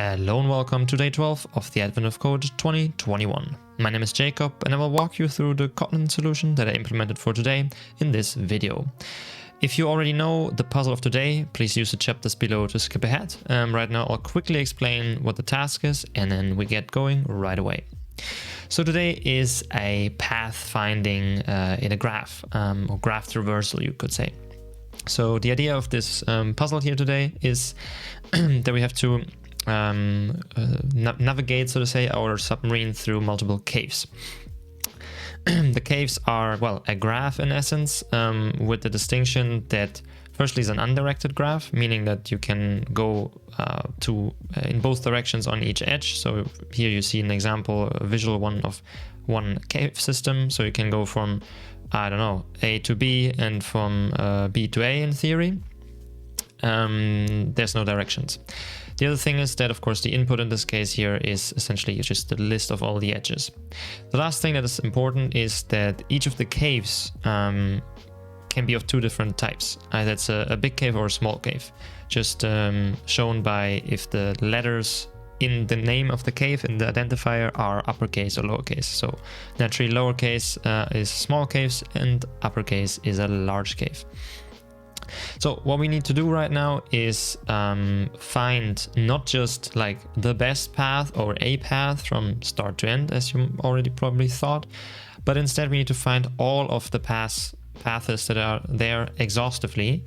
Hello and welcome to day 12 of the Advent of Code 2021. My name is Jacob and I will walk you through the Kotlin solution that I implemented for today in this video. If you already know the puzzle of today, please use the chapters below to skip ahead. Right now I'll quickly explain what the task is and then we get going right away. So today is a path finding in a graph, or graph traversal you could say. So the idea of this puzzle here today is that we have to navigate, so to say, our submarine through multiple caves. The caves are, well, a graph in essence, with the distinction that firstly is an undirected graph, meaning that you can go in both directions on each edge. So here you see an example, a visual one of one cave system. So you can go from, I don't know, A to B and from B to A in theory. There's no directions. The other thing is that, of course, the input in this case here is essentially just the list of all the edges. The last thing that is important is that each of the caves can be of two different types. Either it's a big cave or a small cave, just shown by if the letters in the name of the cave in the identifier are uppercase or lowercase. So naturally lowercase is small caves and uppercase is a large cave. So what we need to do right now is find not just like the best path or a path from start to end, as you already probably thought, but instead we need to find all of the paths that are there exhaustively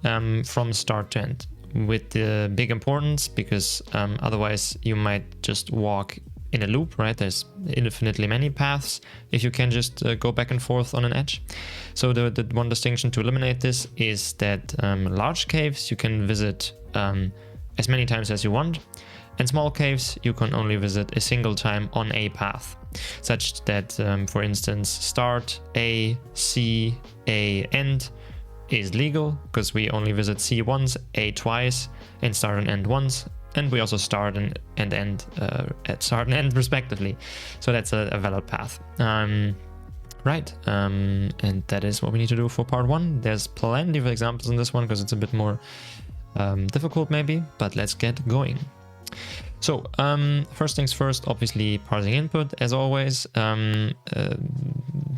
from start to end, with the big importance because otherwise you might just walk in a loop, right? There's infinitely many paths if you can just go back and forth on an edge. So the one distinction to eliminate this is that large caves you can visit as many times as you want, and small caves you can only visit a single time on a path, such that for instance start A, C, A, end is legal because we only visit C once, A twice, and start and end once. And we also start and end at start and end respectively. So that's a valid path. Right, and that is what we need to do for part one. There's plenty of examples in this one because it's a bit more difficult maybe, but let's get going. So first things first, obviously parsing input as always.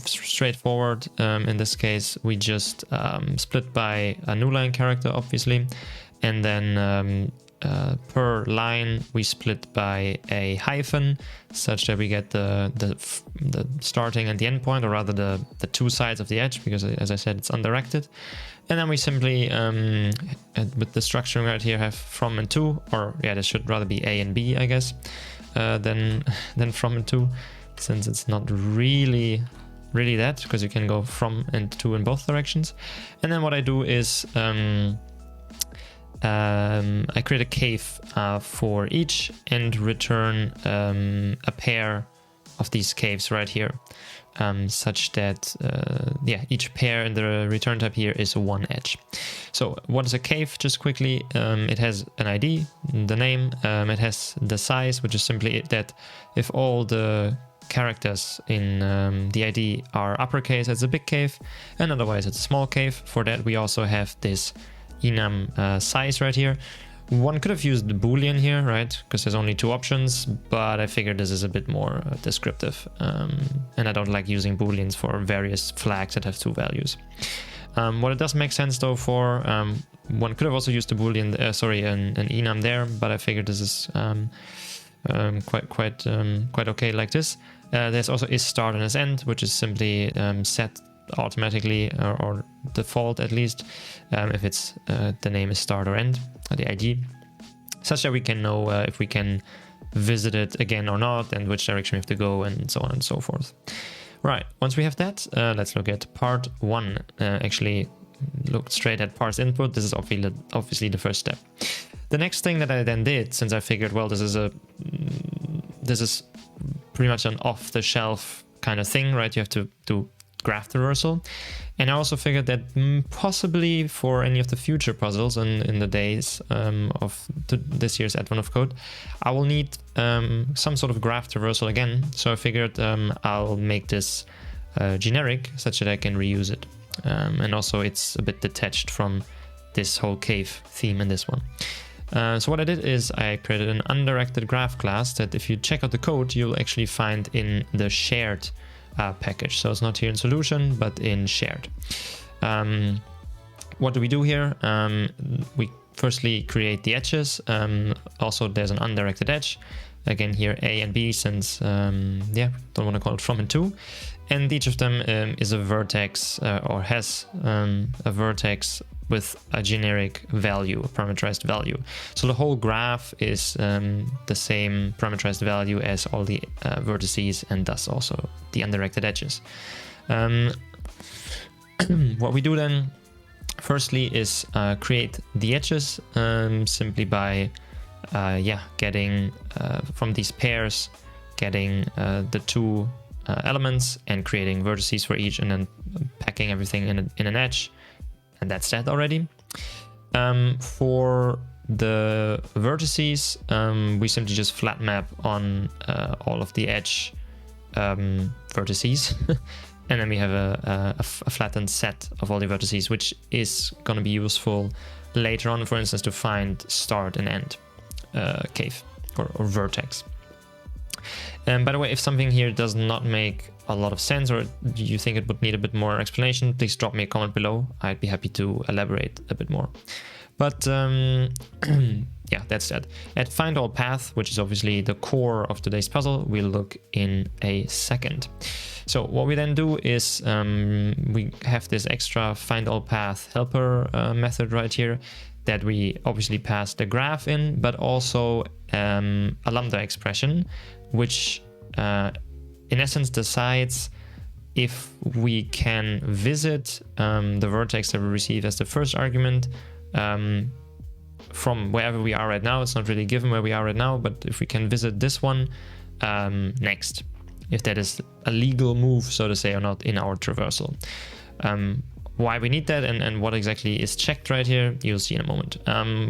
Straightforward. In this case, we just split by a new line character, obviously, and then per line we split by a hyphen, such that we get the starting and the end point, or rather the two sides of the edge, because as I said it's undirected. And then we simply with the structuring right here have from and to, or yeah, this should rather be A and B, I guess, than from and to, since it's not really that, because you can go from and to in both directions. And then what I do is I create a cave for each and return a pair of these caves right here, such that each pair in the return type here is one edge. So what is a cave? Just quickly, it has an ID, the name, it has the size, which is simply that if all the characters in the ID are uppercase, it's a big cave, and otherwise it's a small cave. For that we also have this enum size right here. One could have used the boolean here, right, because there's only two options, but I figured this is a bit more descriptive, and I don't like using booleans for various flags that have two values. What it does make sense though for, one could have also used the boolean, an enum there, but I figured this is quite okay like this. There's also is start and is end, which is simply set automatically or default at least, if it's the name is start or end, the ID, such that we can know if we can visit it again or not, and which direction we have to go, and so on and so forth. Right, once we have that, let's look at part one. Actually look straight at parse input. This is obviously the first step. The next thing that I then did, since I figured, well, this is pretty much an off-the-shelf kind of thing, right? You have to do graph traversal, and I also figured that possibly for any of the future puzzles in the days of this year's Advent of Code, I will need some sort of graph traversal again. So I figured I'll make this generic, such that I can reuse it, and also it's a bit detached from this whole cave theme in this one. So what I did is I created an undirected graph class that if you check out the code, you'll actually find in the shared package. So it's not here in solution, but in shared. What do we do here? We firstly create the edges. Also, there's an undirected edge. Again, here A and B, since don't want to call it from and to. And each of them is a vertex or has a vertex with a generic value, a parameterized value. So the whole graph is the same parameterized value as all the vertices, and thus also the undirected edges. What we do then, firstly, is create the edges simply by getting from these pairs, getting the two elements and creating vertices for each, and then packing everything in an edge. And that's that already. For the vertices, we simply just flat map on all of the edge vertices. And then we have a flattened set of all the vertices, which is going to be useful later on, for instance, to find start and end cave or vertex. By the way, if something here does not make a lot of sense, or you think it would need a bit more explanation, please drop me a comment below. I'd be happy to elaborate a bit more. But yeah, that's that. At find all path, which is obviously the core of today's puzzle, we'll look in a second. So what we then do is we have this extra find all path helper method right here that we obviously pass the graph in, but also a lambda expression, which in essence decides if we can visit the vertex that we receive as the first argument from wherever we are right now. It's not really given where we are right now, but if we can visit this one next, if that is a legal move, so to say, or not in our traversal. Why we need that and what exactly is checked right here, you'll see in a moment.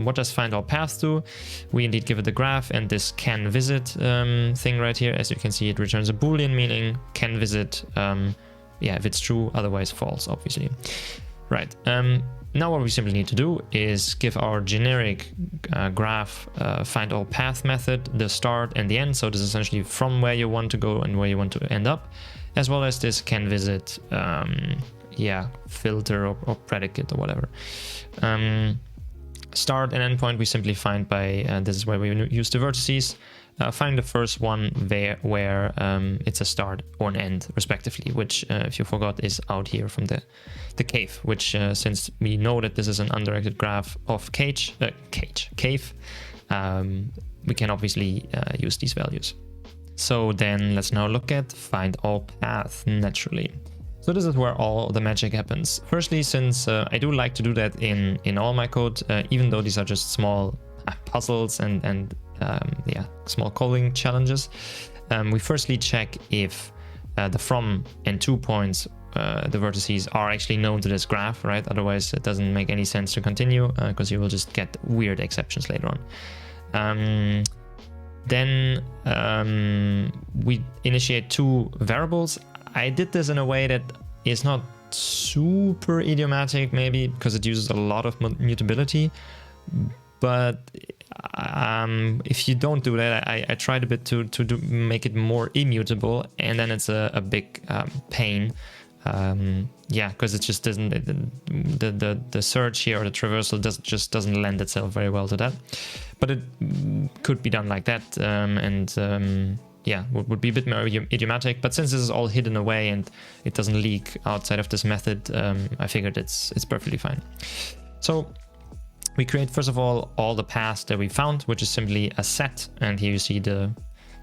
What does find all path do? We indeed give it the graph and this can visit thing right here. As you can see, it returns a boolean, meaning can visit, if it's true, otherwise false, obviously. Right. Now what we simply need to do is give our generic graph find all path method the start and the end. So this is essentially from where you want to go and where you want to end up, as well as this can visit filter or predicate or whatever. Start and endpoint we simply find by this is where we use the vertices. Find the first one where it's a start or an end respectively, which if you forgot is out here from the cave, which since we know that this is an undirected graph of cave, we can obviously use these values. So then let's now look at find all path naturally. So this is where all the magic happens. Firstly, since I do like to do that in all my code, even though these are just small puzzles and small coding challenges, we firstly check if the from and to points, the vertices, are actually known to this graph, right? Otherwise, it doesn't make any sense to continue because you will just get weird exceptions later on. Then we initiate two variables. I did this in a way that is not super idiomatic, maybe because it uses a lot of mutability. But if you don't do that, I tried a bit to make it more immutable, and then it's a big pain. Because it just doesn't. The search here or the traversal doesn't lend itself very well to that. But it could be done like that, would be a bit more idiomatic, but since this is all hidden away and it doesn't leak outside of this method, I figured it's perfectly fine. So we create first of all the paths that we found, which is simply a set, and here you see the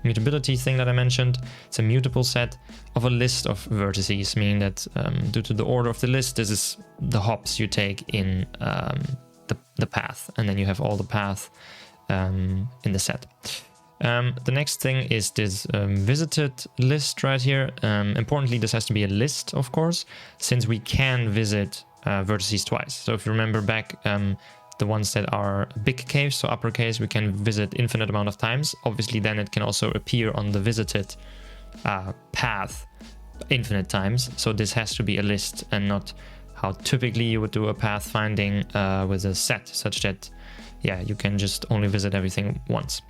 mutability thing that I mentioned. It's a mutable set of a list of vertices, meaning that due to the order of the list, this is the hops you take in the path, and then you have all the path in the set. The next thing is this visited list right here. Importantly, this has to be a list, of course, since we can visit vertices twice. So if you remember back, the ones that are big caves, so uppercase, we can visit infinite amount of times. Obviously, then it can also appear on the visited path infinite times. So this has to be a list and not how typically you would do a path finding with a set, such that yeah, you can just only visit everything once.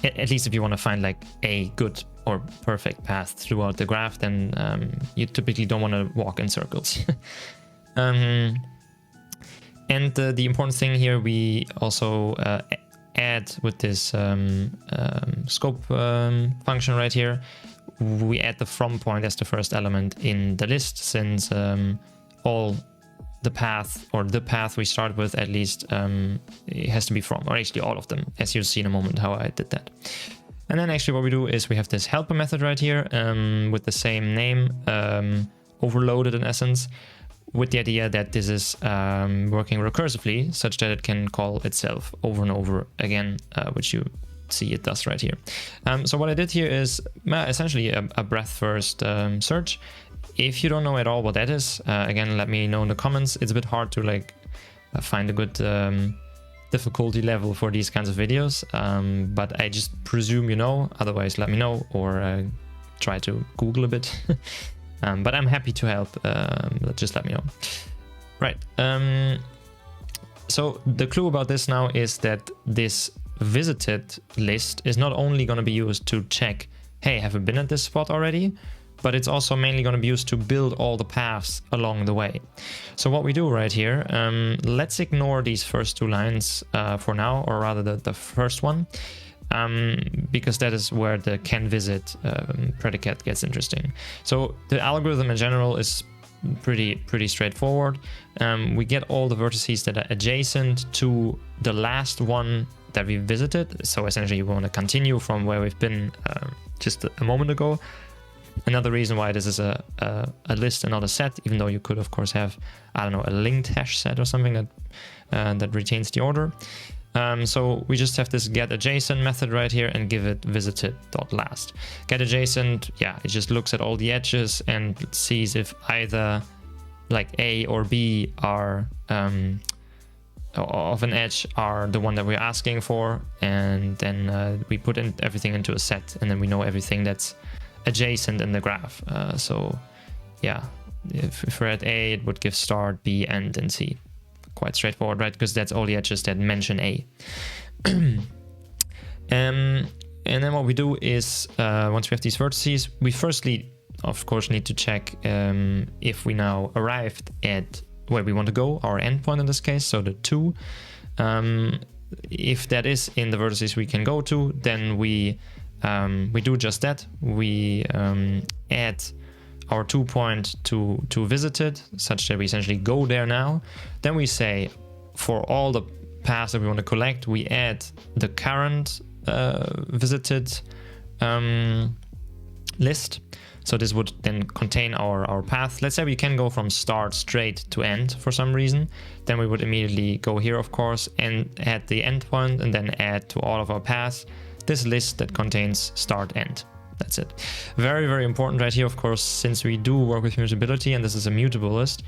At least if you want to find like a good or perfect path throughout the graph, then you typically don't want to walk in circles. And the important thing here, we also add with this scope function right here, we add the from point as the first element in the list, since all the path, or the path we start with at least, it has to be from, or actually all of them, as you'll see in a moment how I did that. And then actually what we do is we have this helper method right here with the same name, overloaded in essence, with the idea that this is working recursively, such that it can call itself over and over again, which you see it does right here. So what I did here is essentially a breadth first search. If you don't know at all what that is, again, let me know in the comments. It's a bit hard to like find a good difficulty level for these kinds of videos, but I just presume you know, otherwise let me know, or try to Google a bit. But I'm happy to help, just let me know. Right, so the clue about this now is that this visited list is not only going to be used to check, hey, have I been at this spot already? But it's also mainly going to be used to build all the paths along the way. So what we do right here, let's ignore these first two lines for now, or rather the first one, because that is where the can visit predicate gets interesting. So the algorithm in general is pretty straightforward. We get all the vertices that are adjacent to the last one that we visited. So essentially we want to continue from where we've been just a moment ago. Another reason why this is a list and not a set, even though you could of course have, I don't know, a linked hash set or something that that retains the order. So we just have this get adjacent method right here and give it visited.last. Get adjacent, yeah, it just looks at all the edges and sees if either like A or B are of an edge are the one that we're asking for, and then we put in everything into a set, and then we know everything that's adjacent in the graph. So yeah, if we're at A, it would give start, B, end, and C. Quite straightforward, right? Because that's all the edges that mention A. And then what we do is, once we have these vertices, we firstly, of course, need to check if we now arrived at where we want to go, our endpoint in this case, so the 2. If that is in the vertices we can go to, then we do just that. We add our 2 point to visited, such that we essentially go there now. Then we say for all the paths that we want to collect, we add the current visited list. So this would then contain our path. Let's say we can go from start straight to end for some reason. Then we would immediately go here, of course, and add the endpoint, and then add to all of our paths this list that contains start, end. That's it. Very, very important right here, of course, since we do work with mutability and this is a mutable list.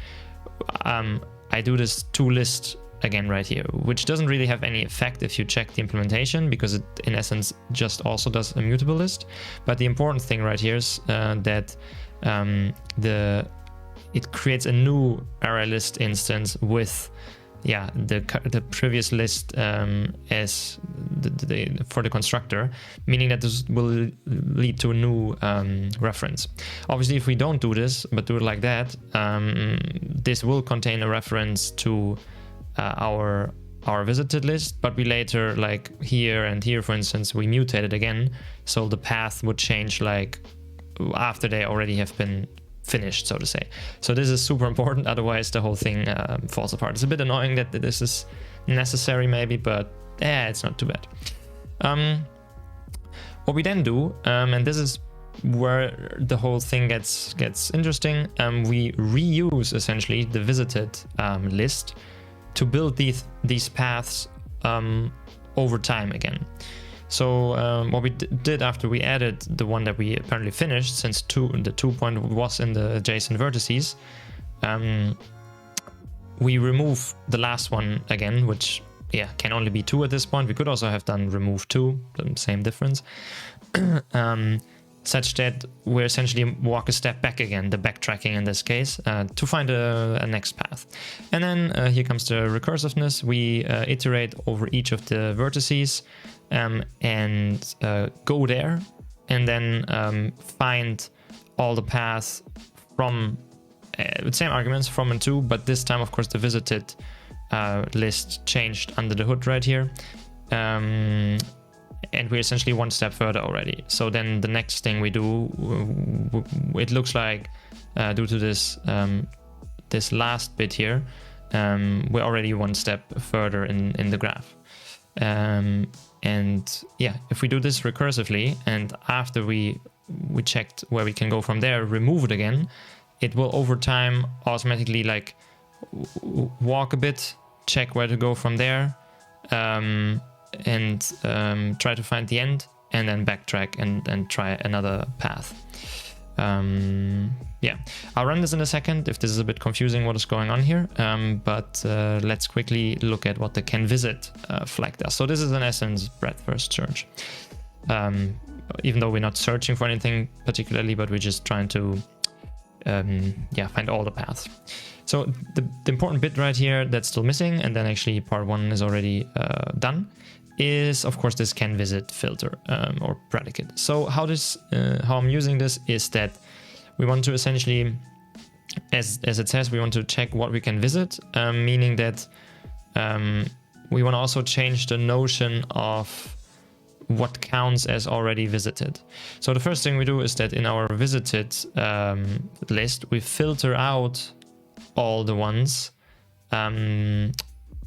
I do this toList again right here, which doesn't really have any effect if you check the implementation, because it in essence just also does a mutable list. But the important thing right here is that it creates a new array list instance with the previous list as for the constructor, meaning that this will lead to a new reference. Obviously, if we don't do this, but do it like that, this will contain a reference to our visited list, but we later, like here and here, for instance, we mutated again, so the path would change like after they already have been finished, so to say. So this is super important, otherwise the whole thing falls apart. It's a bit annoying that this is necessary maybe, but it's not too bad. What we then do, and this is where the whole thing gets interesting, we reuse essentially the visited list to build these paths over time again. So what we did after we added the one that we apparently finished, since the 2 point was in the adjacent vertices, we remove the last one again, which can only be 2 at this point. We could also have done remove 2, the same difference. such that we essentially walk a step back again, the backtracking in this case, to find a next path. And then here comes the recursiveness. We iterate over each of the vertices and go there, and then find all the paths from with same arguments from and to, but this time, of course, the visited list changed under the hood right here. And we're essentially one step further already. So then the next thing we do, it looks like due to this this last bit here, we're already one step further in the graph. And yeah, if we do this recursively, and after we checked where we can go from there, remove it again, it will over time automatically like walk a bit, check where to go from there, and try to find the end, and then backtrack and try another path. Yeah, I'll run this in a second if this is a bit confusing what is going on here, but let's quickly look at what the can visit flag does. So this is in essence breadth first search, even though we're not searching for anything particularly, but we're just trying to find all the paths. So the important bit right here that's still missing, and then actually part one is already done, is of course this can visit filter or predicate. So how I'm using this is that we want to essentially, as it says, we want to check what we can visit, meaning that we want to also change the notion of what counts as already visited. So the first thing we do is that in our visited list, we filter out all the ones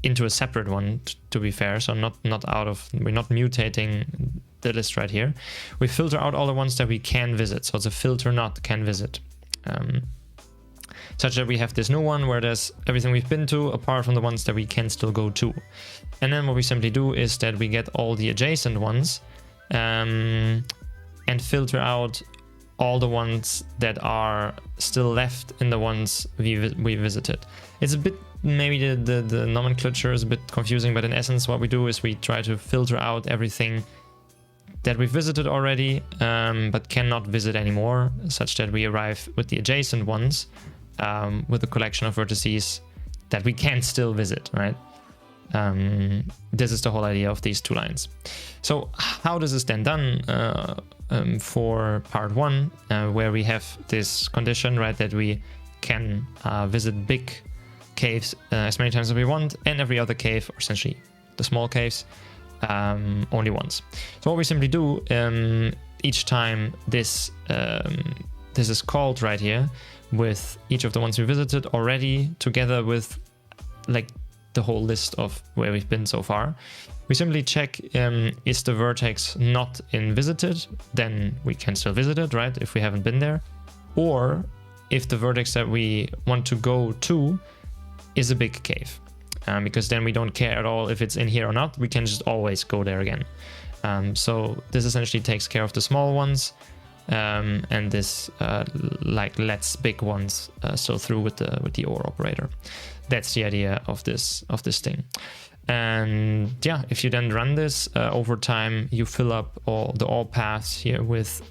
into a separate one, to be fair. So we're not mutating the list right here. We filter out all the ones that we can visit. So it's a filter not can visit. Such that we have this new one where there's everything we've been to apart from the ones that we can still go to. And then what we simply do is that we get all the adjacent ones and filter out all the ones that are still left in the ones we visited. It's a bit, maybe the nomenclature is a bit confusing, but in essence what we do is we try to filter out everything that we've visited already, but cannot visit anymore, such that we arrive with the adjacent ones with a collection of vertices that we can still visit, right? This is the whole idea of these two lines. So how this is then done for part one, where we have this condition, right, that we can visit big caves as many times as we want, and every other cave, or essentially the small caves, only once. So what we simply do each time this is called right here, with each of the ones we visited already, together with like the whole list of where we've been so far, we simply check is the vertex not in visited, then we can still visit it, right, if we haven't been there, or if the vertex that we want to go to is a big cave, because then we don't care at all if it's in here or not, we can just always go there again. So this essentially takes care of the small ones, and this like lets big ones still through with the OR operator. That's the idea of this thing. And yeah, if you then run this over time, you fill up all paths here with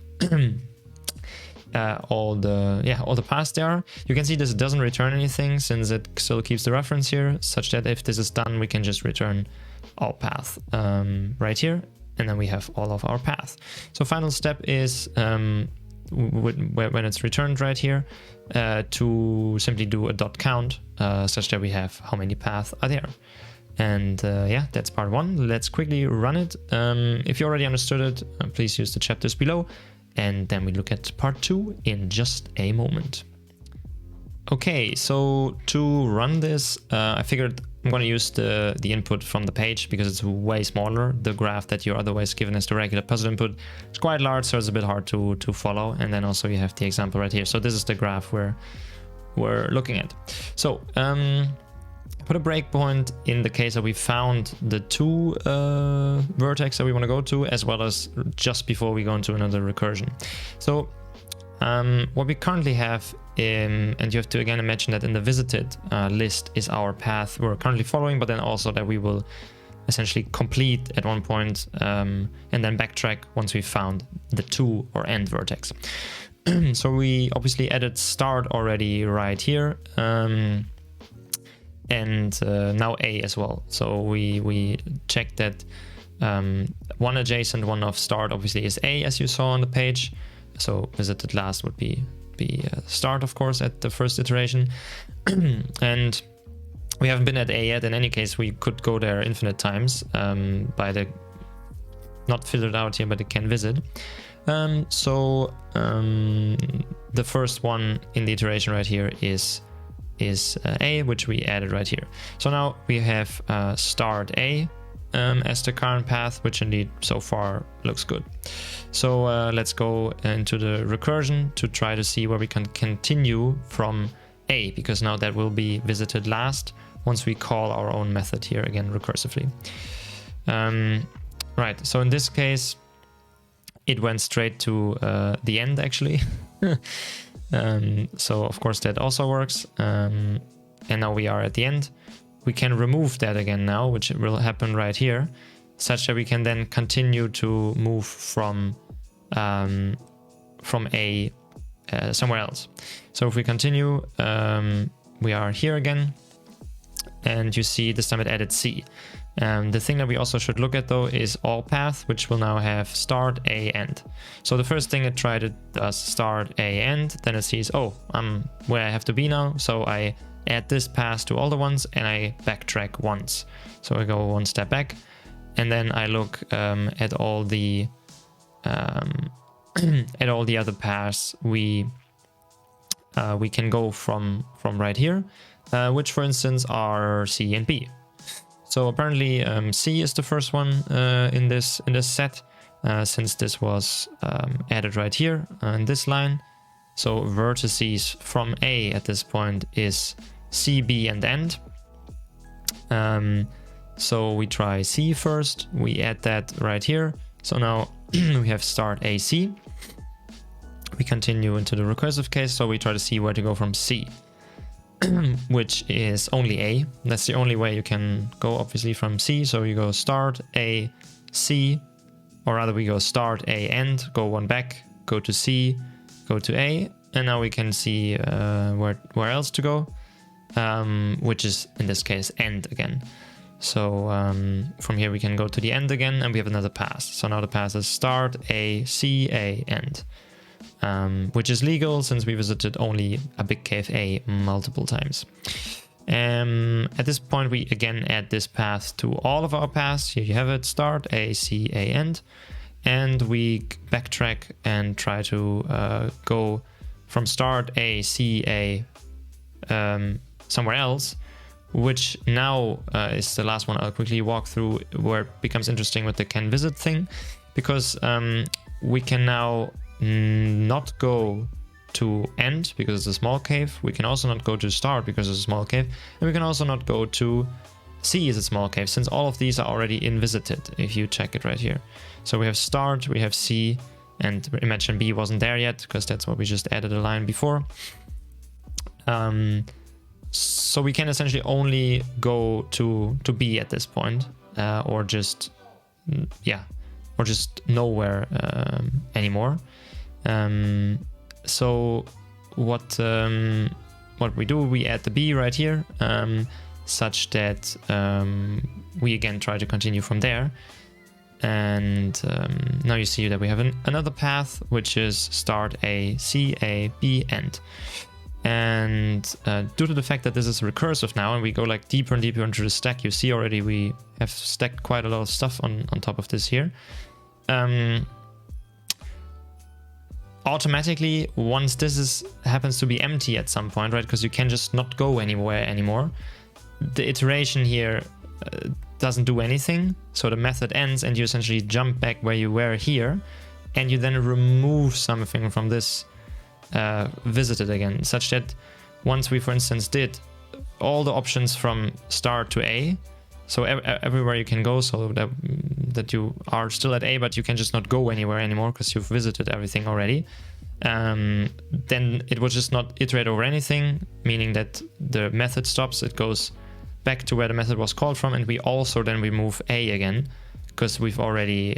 all the paths there. You can see this doesn't return anything since it still keeps the reference here, such that if this is done, we can just return all paths right here, and then we have all of our paths. So final step is when it's returned right here, to simply do a dot count, such that we have how many paths are there. And yeah, that's part one. Let's quickly run it. If you already understood it, please use the chapters below, and then we look at part two in just a moment. Okay, so to run this, I figured I'm going to use the input from the page because it's way smaller. The graph that you're otherwise given as the regular puzzle input is quite large, so it's a bit hard to follow. And then also you have the example right here. So this is the graph we're looking at. So put a breakpoint in the case that we found the two vertex that we want to go to, as well as just before we go into another recursion. So what we currently have, and you have to again imagine that in the visited list is our path we're currently following, but then also that we will essentially complete at one point, and then backtrack once we found the to or end vertex. So we obviously added start already right here, and now A as well. So we checked that one adjacent one of start obviously is A, as you saw on the page. So visited last would be start, of course, at the first iteration. And we haven't been at A yet. In any case, we could go there infinite times by the, not filtered out here, but the can visit. So the first one in the iteration right here is A, which we added right here. So now we have start A as the current path, which indeed so far looks good. So let's go into the recursion to try to see where we can continue from A, because now that will be visited last once we call our own method here again recursively. Right, so in this case, it went straight to the end actually. So of course that also works. And now we are at the end. We can remove that again now, which will happen right here, such that we can then continue to move from A somewhere else. So if we continue, we are here again, and you see this time it added C. The thing that we also should look at though is all path, which will now have start, A, end. So the first thing it tried, it does start, A, end, then it sees, oh, I'm where I have to be now, so I add this path to all the ones and I backtrack once. So I go one step back, and then I look at all the other paths we can go from right here, which for instance are C and B. So apparently C is the first one in this set, since this was added right here in this line. So vertices from A at this point is C, B, and end. So we try C first, we add that right here. So now we have start AC. We continue into the recursive case, so we try to see where to go from C, which is only A. That's the only way you can go, obviously, from C. So you go start, A, C, or rather we go start, A, end, go one back, go to C, go to A, and now we can see where else to go, which is in this case end again. So from here we can go to the end again, and we have another path. So now the path is start, A, C, A, end, which is legal since we visited only a big cave A multiple times. At this point we again add this path to all of our paths. Here you have it, start, A, C, A, end, and we backtrack and try to go from start, A, C, A, somewhere else, which now is the last one I'll quickly walk through, where it becomes interesting with the can visit thing, because we can now not go to end because it's a small cave. We can also not go to start because it's a small cave, and we can also not go to C is a small cave, since all of these are already invisited if you check it right here. So we have start, we have C, and imagine B wasn't there yet because that's what we just added a line before. So we can essentially only go to B at this point, or just nowhere anymore. So what we do, we add the B right here, such that we again try to continue from there. And now you see that we have another path, which is start, A, C, A, B, end. And due to the fact that this is recursive now, and we go like deeper and deeper into the stack, you see already we have stacked quite a lot of stuff on top of this here. Automatically, once this happens to be empty at some point, right, because you can just not go anywhere anymore, the iteration here doesn't do anything. So the method ends and you essentially jump back where you were here, and you then remove something from this visited again, such that once we, for instance, did all the options from start to A, so everywhere you can go, so that you are still at A, but you can just not go anywhere anymore because you've visited everything already, then it will just not iterate over anything, meaning that the method stops, it goes back to where the method was called from, and we also then remove A again, because we've already,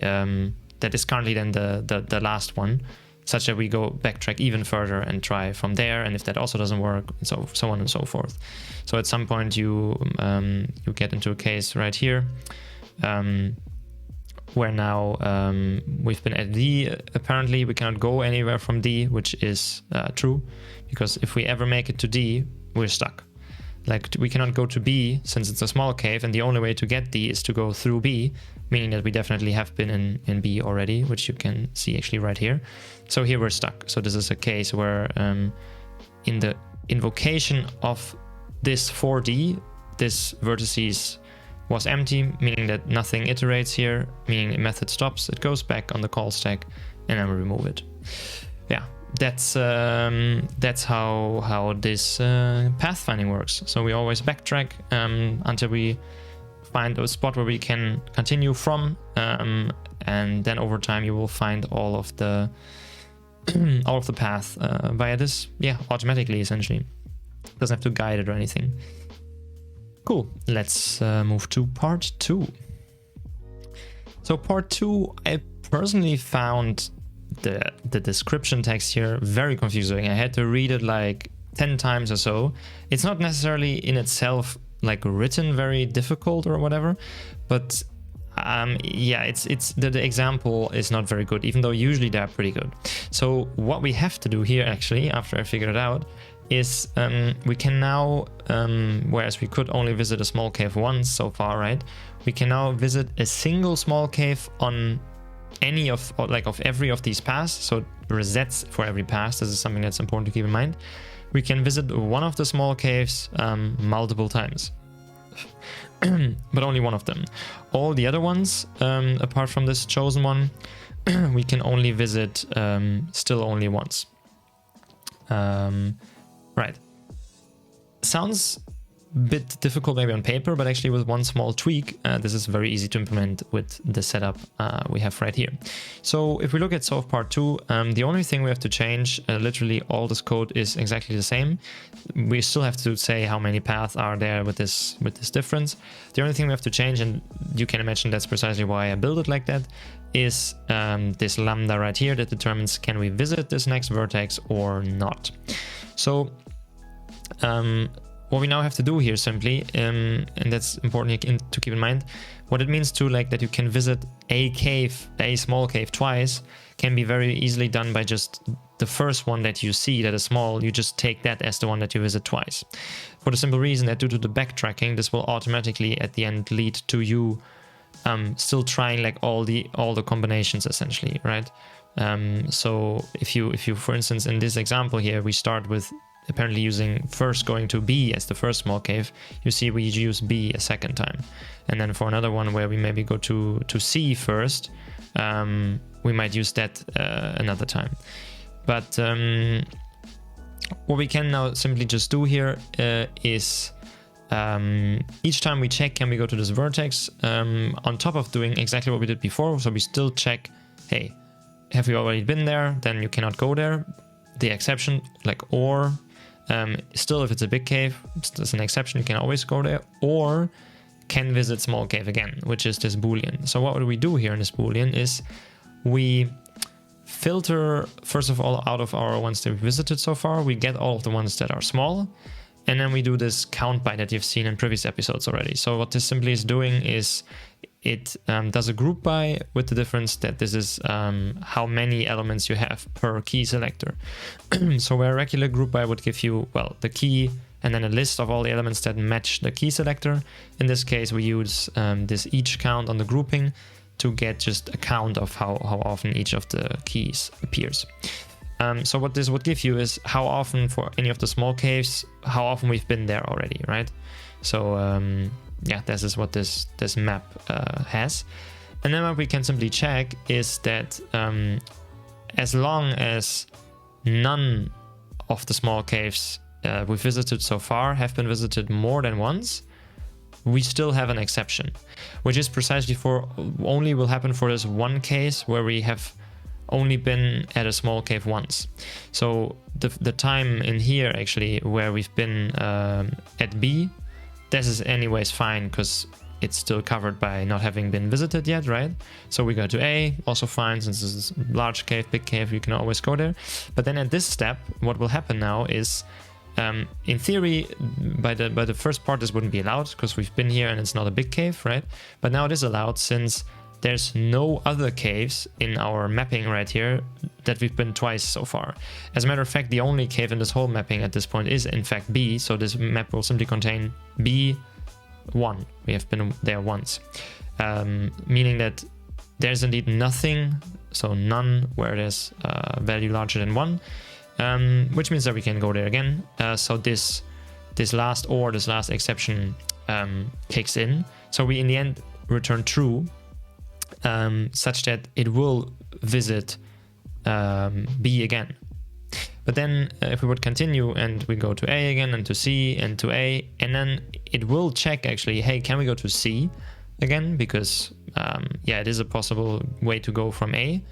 that is currently then the last one, such that we go backtrack even further and try from there, and if that also doesn't work, so on and so forth. So at some point you get into a case right here, where now we've been at D. Apparently we cannot go anywhere from D, which is true, because if we ever make it to D, we're stuck. Like, we cannot go to B since it's a small cave, and the only way to get D is to go through B, meaning that we definitely have been in B already, which you can see actually right here. So here we're stuck. So this is a case where in the invocation of this 4D, this vertices was empty, meaning that nothing iterates here, meaning the method stops, it goes back on the call stack, and then we remove it. Yeah, that's how this pathfinding works. So we always backtrack until we find a spot where we can continue from, and then over time you will find all of the path via this, automatically, essentially. Doesn't have to guide it or anything. Cool, let's move to part 2. So part 2, I personally found the description text here very confusing. I had to read it like 10 times or so. It's not necessarily in itself like written very difficult or whatever, but it's the example is not very good, even though usually they're pretty good. So what we have to do here, actually, after I figured it out, is we can now, whereas we could only visit a small cave once so far, right? We can now visit a single small cave on any of every of these paths. So it resets for every path. This is something that's important to keep in mind. We can visit one of the small caves multiple times, but only one of them. All the other ones, apart from this chosen one, we can only visit still only once. Right. Sounds a bit difficult maybe on paper, but actually with one small tweak, this is very easy to implement with the setup we have right here. So if we look at solve part 2, the only thing we have to change, literally all this code is exactly the same. We still have to say how many paths are there with this difference. The only thing we have to change, and you can imagine that's precisely why I built it like that, is this lambda right here that determines can we visit this next vertex or not. So what we now have to do here simply, and that's important to keep in mind, what it means to that you can visit a small cave twice can be very easily done by just the first one that you see that is small, you just take that as the one that you visit twice. For the simple reason that due to the backtracking, this will automatically at the end lead to you still trying all the combinations essentially, right? So if you for instance in this example here we start with apparently using first going to B as the first small cave, you see we use B a second time, and then for another one where we maybe go to C first, we might use that another time. But what we can now simply just do here is each time we check can we go to this vertex, on top of doing exactly what we did before. So we still check, hey, have you already been there? Then you cannot go there. The exception, or still if it's a big cave, there's an exception, you can always go there, or can visit small cave again, which is this boolean. So what we do here in this boolean is we filter first of all out of our ones that we visited so far, we get all of the ones that are small, and then we do this count by that you've seen in previous episodes already. So what this simply is doing is it does a group by, with the difference that this is how many elements you have per key selector. So where a regular group by would give you, well, the key and then a list of all the elements that match the key selector. In this case, we use this each count on the grouping to get just a count of how often each of the keys appears. So what this would give you is how often for any of the small caves, how often we've been there already, right? So this is what this map has. And then what we can simply check is that as long as none of the small caves we've visited so far have been visited more than once, we still have an exception, which is precisely for only will happen for this one case where we have only been at a small cave once. So the time in here actually where we've been at B, this is anyways fine because it's still covered by not having been visited yet, right? So we go to A, also fine, since this is large cave, big cave, you can always go there. But then at this step, what will happen now is, in theory, by the first part, this wouldn't be allowed because we've been here and it's not a big cave, right? But now it is allowed since there's no other caves in our mapping right here that we've been twice so far. As a matter of fact, the only cave in this whole mapping at this point is in fact B, so this map will simply contain B1. We have been there once, meaning that there's indeed nothing, so none where there's value larger than 1, which means that we can go there again. So this last exception kicks in, so we in the end return true, such that it will visit B again. But then if we would continue and we go to A again and to C and to A, and then it will check actually, hey, can we go to C again? Because yeah, it is a possible way to go from A.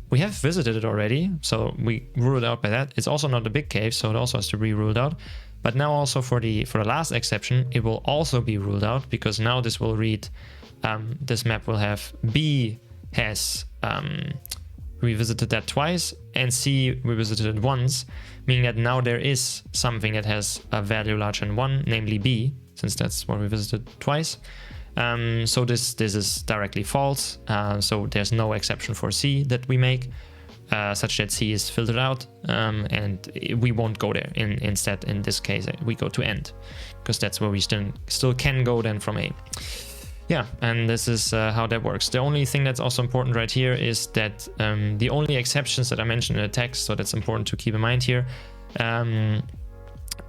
We have visited it already, so we rule it out by that. It's also not a big cave, so it also has to be ruled out. But now also for the last exception, it will also be ruled out, because now this will read, this map will have B has we visited that twice, and C we visited it once, meaning that now there is something that has a value larger than 1, namely B, since that's what we visited twice. So this is directly false, so there's no exception for C that we make, such that C is filtered out, and we won't go there. Instead, in this case, we go to end, because that's where we still can go then from A. Yeah, and this is how that works. The only thing that's also important right here is that the only exceptions that I mentioned in the text, so that's important to keep in mind here.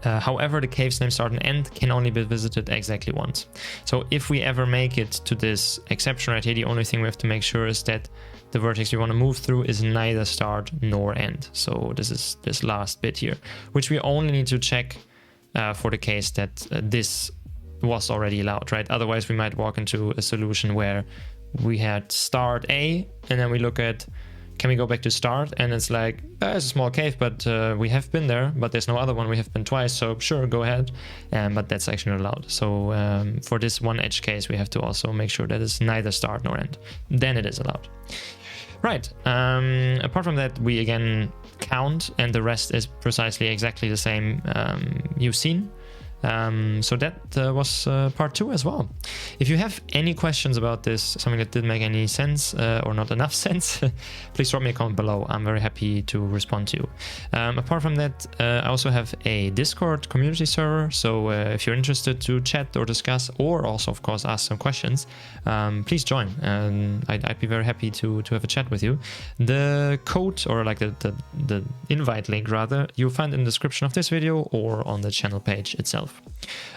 However, the cave's name start and end can only be visited exactly once. So if we ever make it to this exception right here, the only thing we have to make sure is that the vertex we want to move through is neither start nor end. So this is this last bit here, which we only need to check for the case that this was already allowed, right? Otherwise, we might walk into a solution where we had start A, and then we look at, can we go back to start? And it's like, it's a small cave, but we have been there, but there's no other one. We have been twice, so sure, go ahead. But that's actually not allowed. So for this one edge case, we have to also make sure that it's neither start nor end. Then it is allowed. Right. Apart from that, we again count, and the rest is precisely exactly the same you've seen. So that was part 2 as well. If you have any questions about this, something that didn't make any sense or not enough sense, please drop me a comment below. I'm very happy to respond to you. Apart from that, I also have a Discord community server, so if you're interested to chat or discuss, or also of course ask some questions, please join. I'd be very happy to have a chat with you. The code, or like the invite link rather, you'll find in the description of this video or on the channel page itself.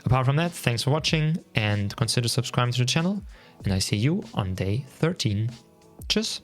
Apart from that, thanks for watching, and consider subscribing to the channel, and I see you on day 13. Tschüss!